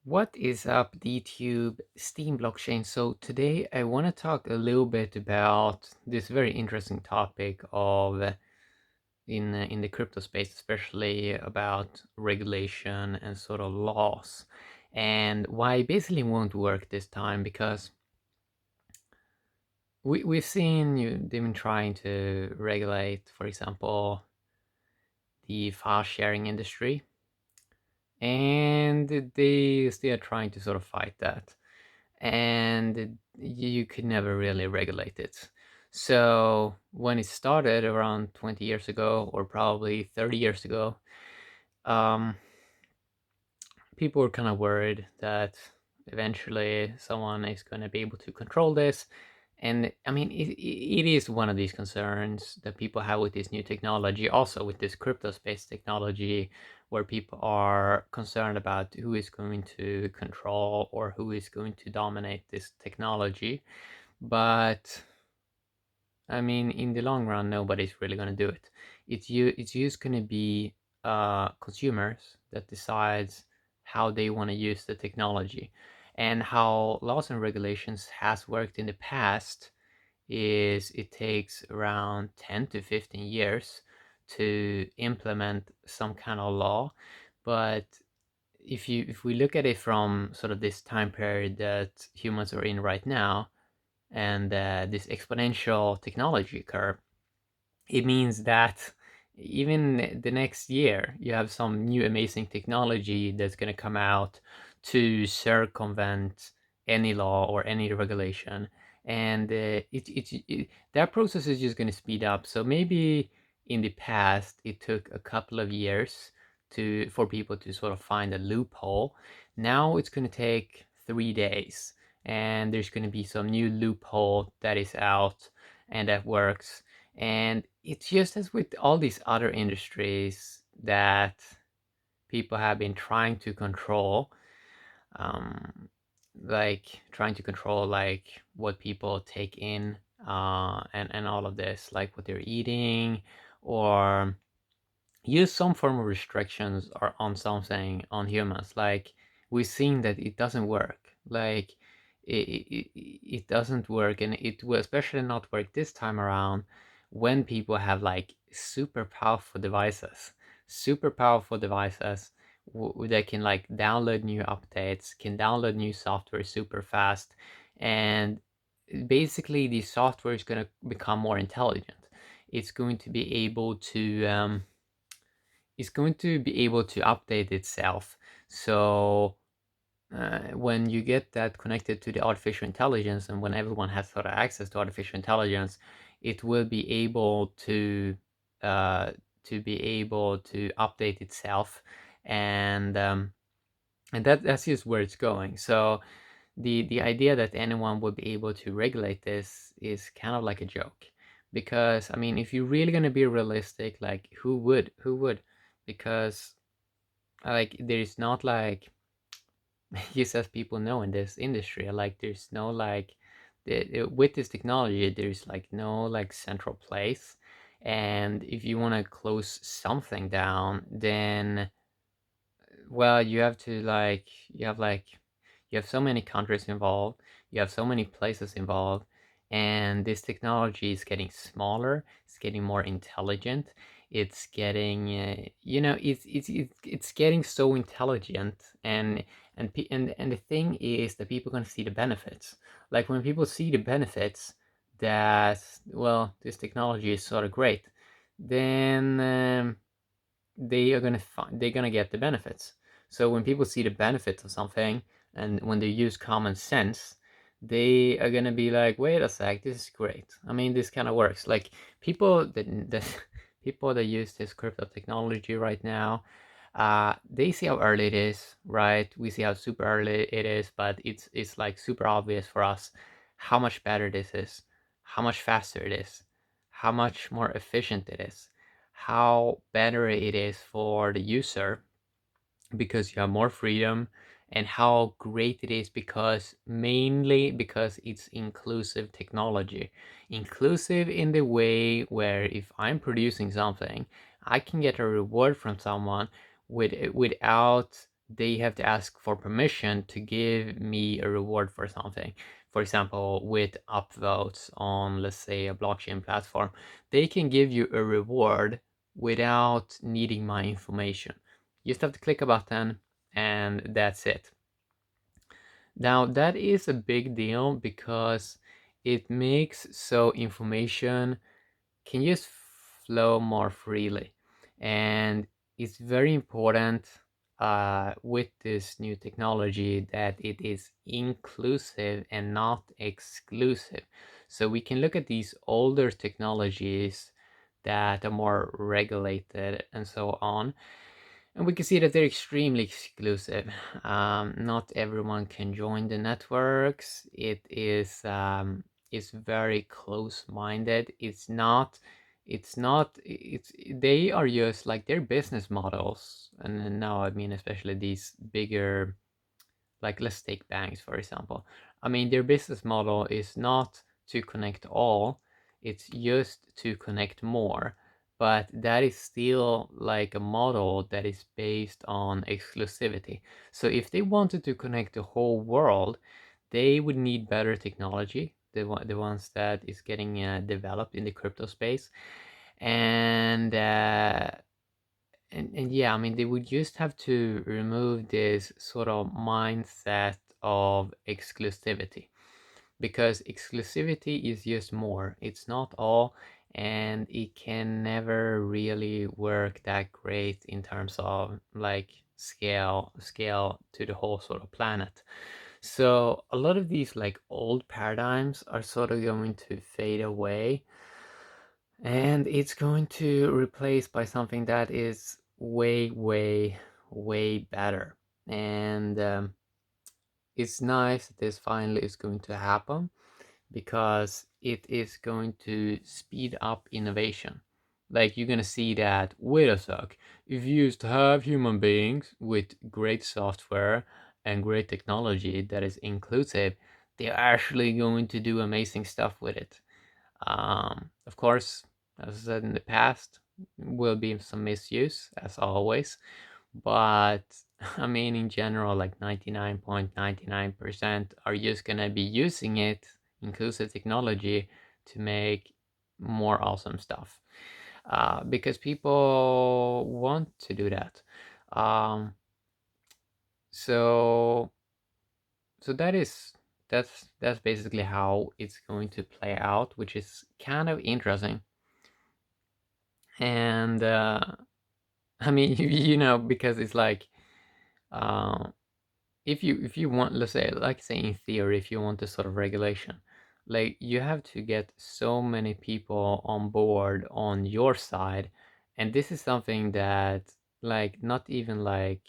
What is up, DTube Steam blockchain? So today I want to talk a little bit about this very interesting topic of in the crypto space, especially about regulation and sort of laws, and why it basically won't work this time because we've seen they've been trying to regulate, for example, the file sharing industry, and they still are trying to sort of fight that. And you could never really regulate it. So when it started around 20 years ago, or probably 30 years ago, um, people were kind of worried that eventually someone is going to be able to control this. And I mean, it is one of these concerns that people have with this new technology, also with this crypto space technology, where people are concerned about who is going to control or who is going to dominate this technology. But I mean, in the long run, nobody's really going to do it. It's just going to be consumers that decides how they want to use the technology, and how laws and regulations has worked in the past is it takes around 10 to 15 years to implement some kind of law. But if we look at it from sort of this time period that humans are in right now, and this exponential technology curve, it means that even the next year you have some new amazing technology that's going to come out to circumvent any law or any regulation. And that process is just going to speed up. So maybe in the past it took a couple of years for people to sort of find a loophole. Now it's going to take 3 days, and there's going to be some new loophole that is out and that works. And it's just as with all these other industries that people have been trying to control, um, like trying to control like what people take in, and all of this, like what they're eating, or use some form of restrictions or on something on humans. Like we've seen that it doesn't work. Like it doesn't work, and it will especially not work this time around when people have like super powerful devices that can like download new updates, can download new software super fast, and basically the software is going to become more intelligent. It's going to be able to update itself. So when you get that connected to the artificial intelligence, and when everyone has sort of access to artificial intelligence, it will be able uh, to update itself, and that's just where it's going. So the idea that anyone would be able to regulate this is kind of like a joke, because I mean, if you're really going to be realistic, like who would, because like there's not like just as people know in this industry, like there's no like with this technology there's like no like central place. And if you want to close something down, then well, you have to like you have so many countries involved, you have so many places involved, and this technology is getting smaller, it's getting more intelligent, it's getting it's getting so intelligent. And the thing is that people are going to see the benefits. Like when people see the benefits that, well, this technology is sort of great, then they're gonna get the benefits. So when people see the benefits of something, and when they use common sense, they are gonna be like, wait a sec, this is great. I mean, this kind of works. Like that people that use this crypto technology right now, they see how early it is, right? We see how super early it is, but it's like super obvious for us how much better this is, how much faster it is, how much more efficient it is, how better it is for the user because you have more freedom, and how great it is because mainly because it's inclusive technology. Inclusive in the way where if I'm producing something, I can get a reward from someone without they have to ask for permission to give me a reward for something. For example, with upvotes on, let's say, a blockchain platform, they can give you a reward without needing my information. You just have to click a button and that's it. Now, that is a big deal because it makes so information can just flow more freely. And it's very important with this new technology that it is inclusive and not exclusive. So we can look at these older technologies that are more regulated and so on, and we can see that they're extremely exclusive. Not everyone can join the networks. It's very close-minded. It's they are just like their business models. And now I mean especially these bigger, like let's take banks for example. I mean their business model is not to connect all, it's just to connect more. But that is still like a model that is based on exclusivity. So if they wanted to connect the whole world, they would need better technology, the ones that is getting developed in the crypto space. And yeah, I mean, they would just have to remove this sort of mindset of exclusivity, because exclusivity is just more. It's not all, and it can never really work that great in terms of like scale to the whole sort of planet. So a lot of these like old paradigms are sort of going to fade away, and it's going to replace by something that is way better. And it's nice that this finally is going to happen, because it is going to speed up innovation. Like you're gonna see that, wait a sec, if you used to have human beings with great software and great technology that is inclusive, they're actually going to do amazing stuff with it. Of course, as I said in the past, will be some misuse as always, but I mean, in general, like 99.99% are just gonna be using it, inclusive technology, to make more awesome stuff. Because people want to do that. Um, so so that's basically how it's going to play out, which is kind of interesting. And I mean, because it's like, uh, if you want, let's say, like say in theory, if you want this sort of regulation, like you have to get so many people on board on your side. And this is something that like not even like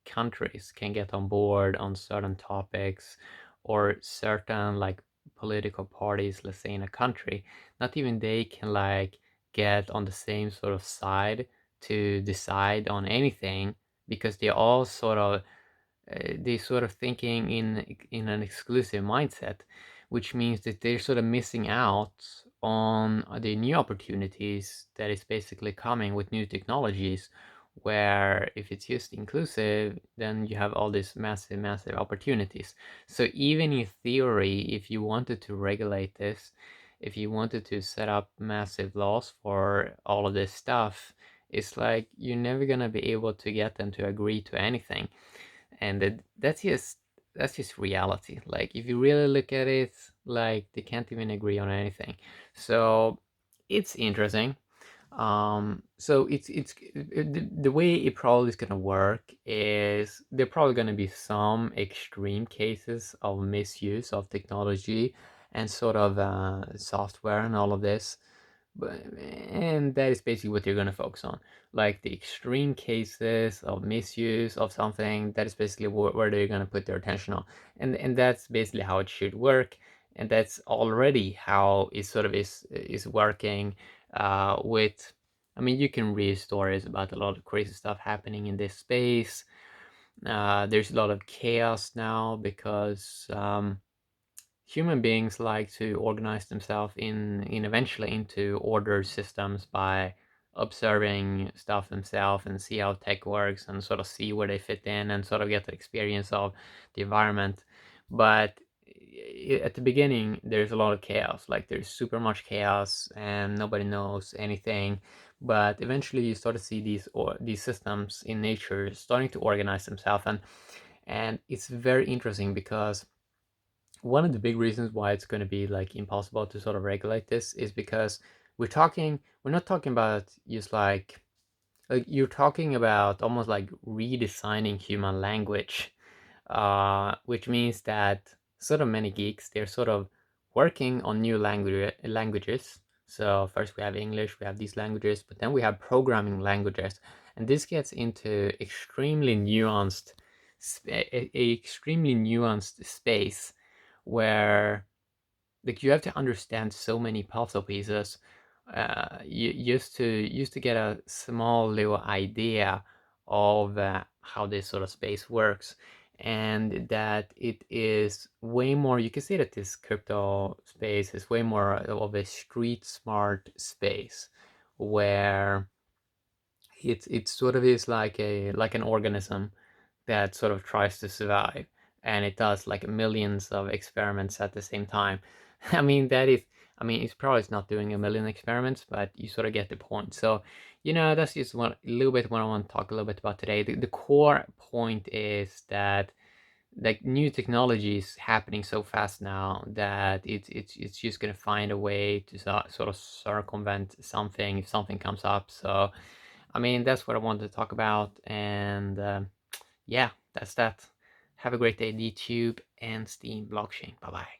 countries can get on board on certain topics, or certain like political parties, let's say in a country, not even they can like get on the same sort of side to decide on anything, because they all sort of they sort of thinking in an exclusive mindset, which means that they're sort of missing out on the new opportunities that is basically coming with new technologies. Where if it's just inclusive, then you have all these massive opportunities. So even in theory, if you wanted to regulate this, if you wanted to set up massive laws for all of this stuff, it's like you're never gonna be able to get them to agree to anything. And that's just reality. Like if you really look at it, like they can't even agree on anything. So it's interesting. So the way it probably is gonna work is there probably gonna be some extreme cases of misuse of technology and sort of software and all of this. And that is basically what you're going to focus on, like the extreme cases of misuse of something. That is basically where they're going to put their attention on. And that's basically how it should work. And that's already how it sort of is working with, I mean, you can read stories about a lot of crazy stuff happening in this space. There's a lot of chaos now because human beings like to organize themselves in eventually into ordered systems by observing stuff themselves and see how tech works and sort of see where they fit in and sort of get the experience of the environment. But at the beginning, there's a lot of chaos. Like there's super much chaos and nobody knows anything. But eventually, you start to see these systems in nature starting to organize themselves, and it's very interesting because one of the big reasons why it's going to be like impossible to sort of regulate this is because we're not talking about just like you're talking about almost like redesigning human language, which means that sort of many geeks, they're sort of working on new languages. So first we have English, we have these languages, but then we have programming languages, and this gets into extremely nuanced, extremely nuanced space where like you have to understand so many puzzle pieces, you used to get a small little idea of how this sort of space works, and that it is way more. You can see that this crypto space is way more of a street smart space where it sort of is like an organism that sort of tries to survive, and it does like millions of experiments at the same time. I mean, that is, I mean, it's probably not doing a million experiments, but you sort of get the point. So, that's just a little bit what I want to talk a little bit about today. The core point is that like new technology is happening so fast now that it's just gonna find a way to sort of circumvent something if something comes up. So, I mean, that's what I wanted to talk about, and yeah, that's that. Have a great day, YouTube and Steam blockchain. Bye bye.